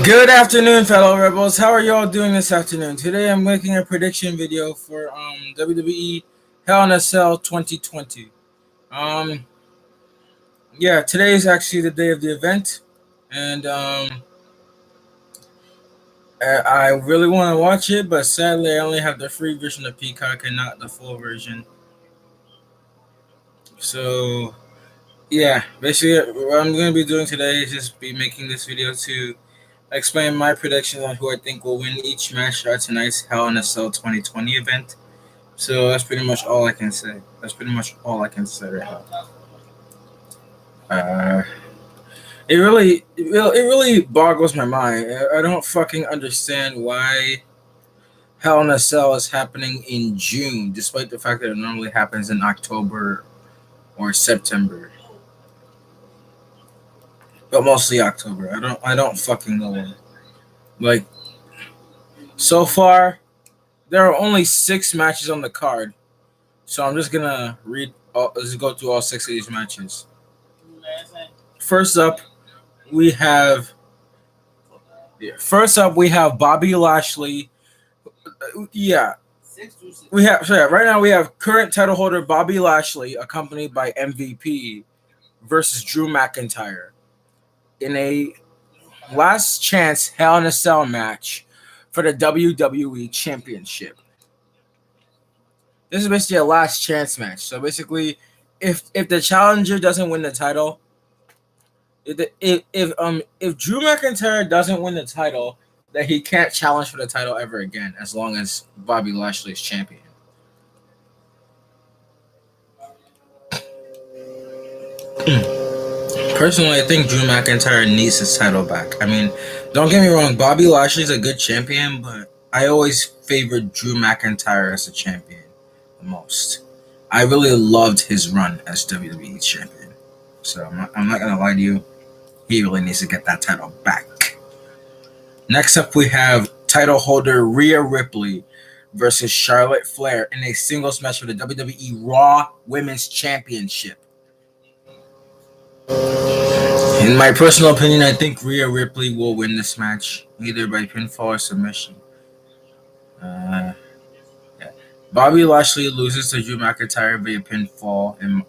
Good afternoon, fellow rebels. How are y'all doing this afternoon? Today, I'm making a prediction video for WWE Hell in a Cell 2020. Um, yeah, today is actually the day of the event, and I really want to watch it, but sadly, I only have the free version of Peacock and not the full version. So, yeah, basically, what I'm going to be doing today is just be making this video to explain my predictions on who I think will win each match at tonight's Hell in a Cell 2020 event. So that's pretty much all I can say. That's pretty much all I can say right now. Uh, it really boggles my mind. I don't fucking understand why Hell in a Cell is happening in June, despite the fact that it normally happens in October or September, but mostly October. I don't fucking know why. Like so far, there are only 6 matches on the card, so I'm just gonna let's go through all 6 of these matches. First up, we have Bobby Lashley. Yeah, right now we have current title holder Bobby Lashley, accompanied by MVP, versus Drew McIntyre in a last chance Hell in a Cell match for the WWE Championship. This is basically a last chance match. So basically, if the challenger doesn't win the title, if Drew McIntyre doesn't win the title, that he can't challenge for the title ever again as long as Bobby Lashley is champion. Personally, I think Drew McIntyre needs his title back. I mean, don't get me wrong, Bobby Lashley's a good champion, but I always favored Drew McIntyre as a champion the most. I really loved his run as WWE champion. So I'm not gonna lie to you, he really needs to get that title back. Next up, we have title holder Rhea Ripley versus Charlotte Flair in a singles match for the WWE Raw Women's Championship. In my personal opinion, I think Rhea Ripley will win this match, either by pinfall or submission. Yeah. Bobby Lashley loses to Drew McIntyre via pinfall, in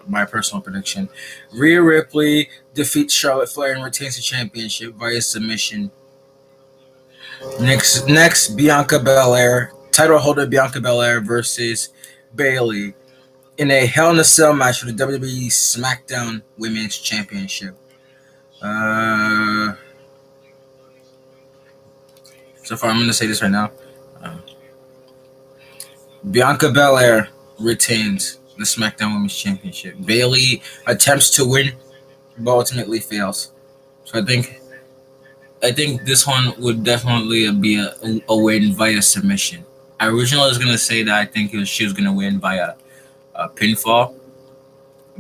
my personal prediction. Rhea Ripley defeats Charlotte Flair and retains the championship via submission. Next, Bianca Belair, title holder Bianca Belair versus Bayley in a Hell in a Cell match for the WWE SmackDown Women's Championship. So far, I'm going to say this right now. Bianca Belair retains the SmackDown Women's Championship. Bayley attempts to win, but ultimately fails. So I think this one would definitely be a win via submission. I originally was gonna say that I think she was gonna win via a pinfall,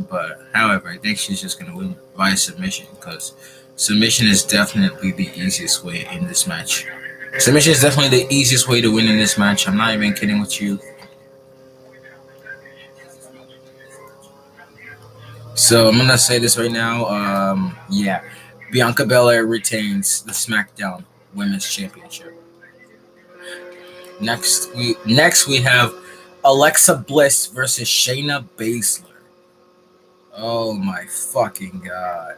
but however, I think she's just gonna win via submission because submission is definitely the easiest way in this match. Submission is definitely the easiest way to win in this match. I'm not even kidding with you. So I'm gonna say this right now. Yeah, Bianca Belair retains the SmackDown Women's Championship. Next we have Alexa Bliss versus Shayna Baszler. Oh my fucking god!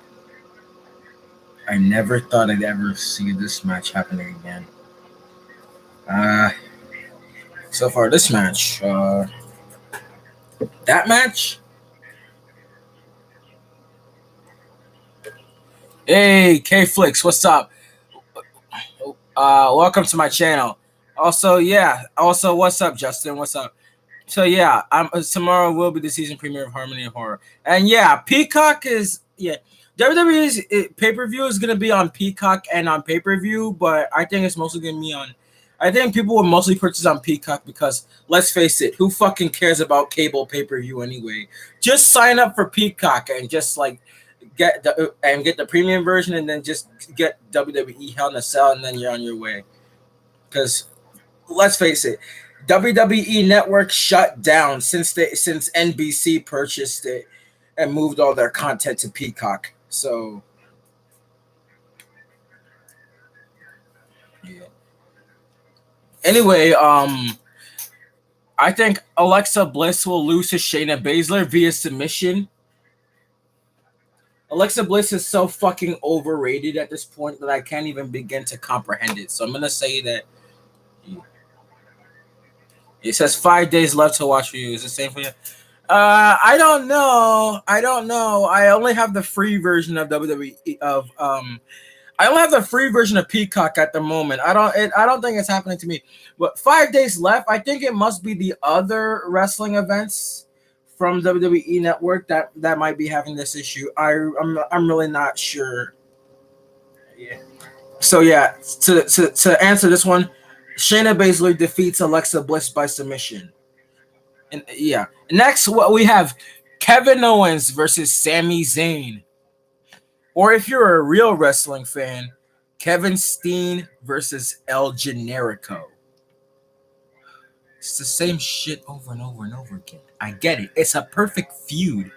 I never thought I'd ever see this match happening again. So far this match, that match. Hey, K Flix, what's up? Welcome to my channel. Also, what's up, Justin? What's up? So yeah, tomorrow will be the season premiere of Harmony of Horror, and yeah, Peacock is WWE's pay-per-view is gonna be on Peacock and on pay-per-view, but I think it's mostly gonna be on. I think people will mostly purchase on Peacock because let's face it, who fucking cares about cable pay-per-view anyway? Just sign up for Peacock and just like get the premium version, and then just get WWE Hell in a Cell, and then you're on your way. Because let's face it, WWE Network shut down since NBC purchased it and moved all their content to Peacock. So Anyway, I think Alexa Bliss will lose to Shayna Baszler via submission. Alexa Bliss is so fucking overrated at this point that I can't even begin to comprehend it. So I'm gonna say that it says 5 days left to watch for you. Is the same for you? I don't know. I don't know. I only have the free version of WWE of I only have the free version of Peacock at the moment. I don't think it's happening to me. But 5 days left. I think it must be the other wrestling events from WWE Network that might be having this issue. I'm really not sure. Yeah. So yeah, to answer this one, Shayna Baszler defeats Alexa Bliss by submission. And yeah, next what we have Kevin Owens versus Sami Zayn. Or if you're a real wrestling fan, Kevin Steen versus El Generico. It's the same shit over and over and over again. I get it. It's a perfect feud,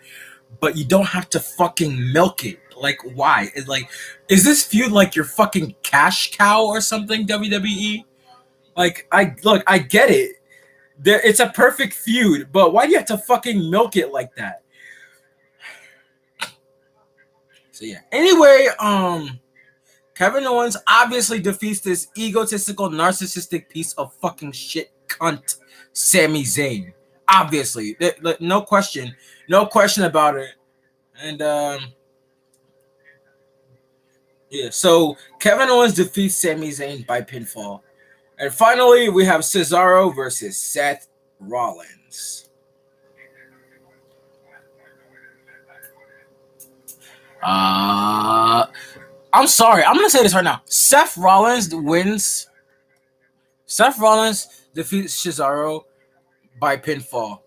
but you don't have to fucking milk it. Like, why? It's like, is this feud like your fucking cash cow or something, WWE? Like, I get it. It's a perfect feud, but why do you have to fucking milk it like that? So yeah. Anyway, Kevin Owens obviously defeats this egotistical, narcissistic piece of fucking shit cunt, Sami Zayn. Obviously, no question about it. And yeah, so Kevin Owens defeats Sami Zayn by pinfall. And finally, we have Cesaro versus Seth Rollins. I'm sorry. I'm gonna say this right now. Seth Rollins wins. Seth Rollins defeats Cesaro by pinfall.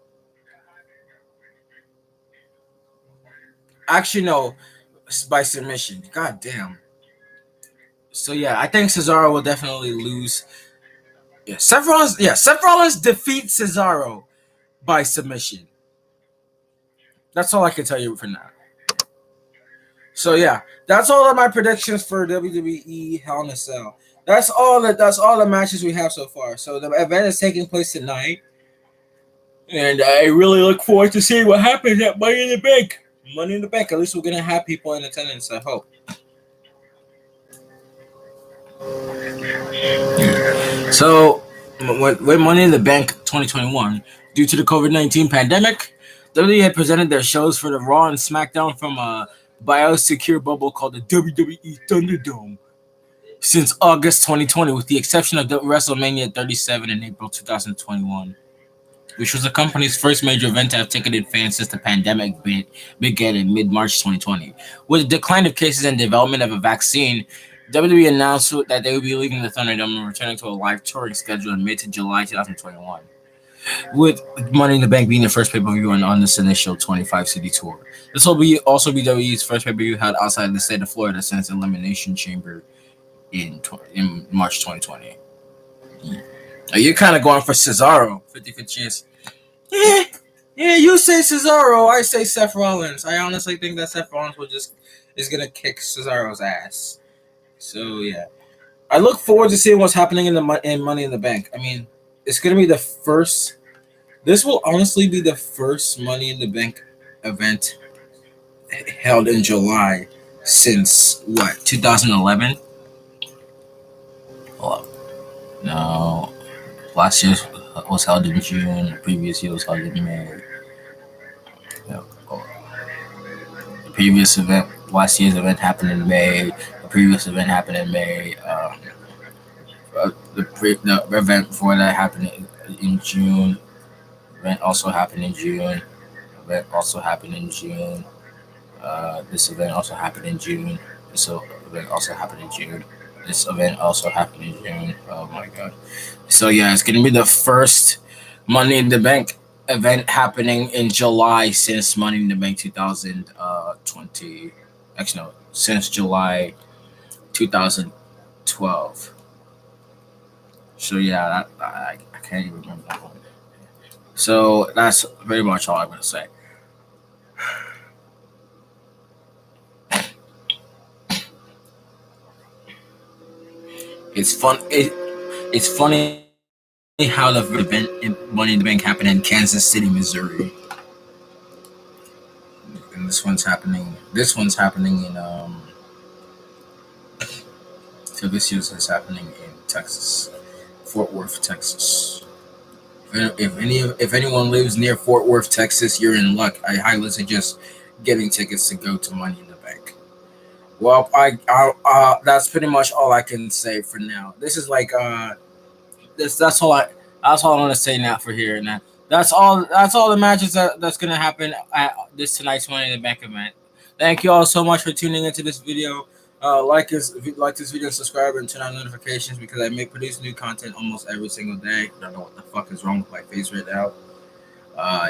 Actually, no, by submission. God damn. So yeah, I think Cesaro will definitely lose. Yeah, Seth Rollins. Yeah, Seth Rollins defeats Cesaro by submission. That's all I can tell you for now. So yeah, that's all of my predictions for WWE Hell in a Cell. That's all the matches we have so far. So the event is taking place tonight, and I really look forward to seeing what happens at Money in the Bank. Money in the Bank. At least we're gonna have people in attendance. I hope. So with Money in the Bank 2021, due to the COVID-19 pandemic, WWE had presented their shows for the Raw and SmackDown from a biosecure bubble called the WWE Thunderdome since August 2020, with the exception of WrestleMania 37 in April 2021, which was the company's first major event to have ticketed fans since the pandemic began in mid-March 2020. With the decline of cases and development of a vaccine, WWE announced that they would be leaving the Thunderdome and returning to a live touring schedule in mid to July 2021, with Money in the Bank being the first pay-per-view on this initial 25-city tour. This will also be WWE's first pay-per-view held outside the state of Florida since Elimination Chamber in March 2020. You're kind of going for Cesaro, 50-50 chance. Yeah, you say Cesaro, I say Seth Rollins. I honestly think that Seth Rollins is gonna kick Cesaro's ass. So yeah, I look forward to seeing what's happening in Money in the Bank. I mean, it's gonna be the first. This will honestly be the first Money in the Bank event held in July since what, 2011? Oh, no, last year was held in June. The previous year was held in May. No, the previous event, last year's event happened in May. The previous event happened in May. The event before that happened in June. The event also happened in June. The event also happened in June. This event also happened in June. This event also happened in June. This event also happened in June. Oh my god. So yeah, it's gonna be the first Money in the Bank event happening in July since Money in the Bank 2020. Actually no, since July 2012. So yeah, I can't even remember that one. So that's very much all I'm gonna say. It's fun. It's funny how the event Money in the Bank happened in Kansas City, Missouri, and this one's happening. This one's happening in so this year's is happening in Texas, Fort Worth, Texas. If anyone lives near Fort Worth, Texas, you're in luck. I highly suggest getting tickets to go to Money in the Bank. Well, that's pretty much all I can say for now. This is like this that's all I want to say now for here. Now that's all the matches that's gonna happen at this tonight's Money in the Bank event. Thank you all so much for tuning into this video. If you like this video, subscribe and turn on notifications because I produce new content almost every single day. I don't know what the fuck is wrong with my face right now.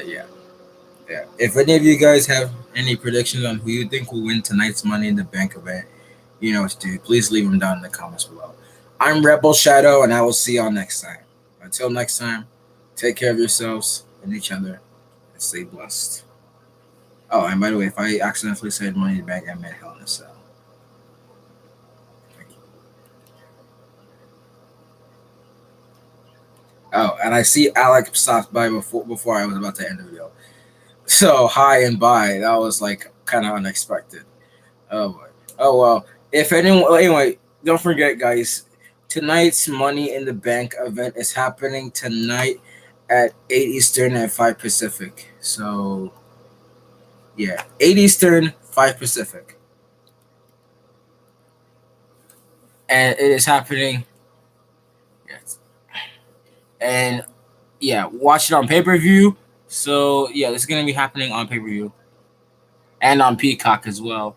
Yeah. Yeah. If any of you guys have any predictions on who you think will win tonight's Money in the Bank event, you know what to do. Please leave them down in the comments below. I'm Rebel Shadow, and I will see y'all next time. Until next time, take care of yourselves and each other, and stay blessed. Oh, and by the way, if I accidentally said Money in the Bank, I meant Hell in a Cell. Thank you. Oh, and I see Alex stopped by before I was about to end the video. So hi and bye. That was like kind of unexpected. Oh boy. Oh well. If anyone, anyway, don't forget, guys. Tonight's Money in the Bank event is happening tonight at 8 Eastern and 5 Pacific. So yeah, 8 Eastern, 5 Pacific, and it is happening. Yes, and yeah, watch it on pay-per-view. So yeah, this is gonna be happening on pay-per-view and on Peacock as well.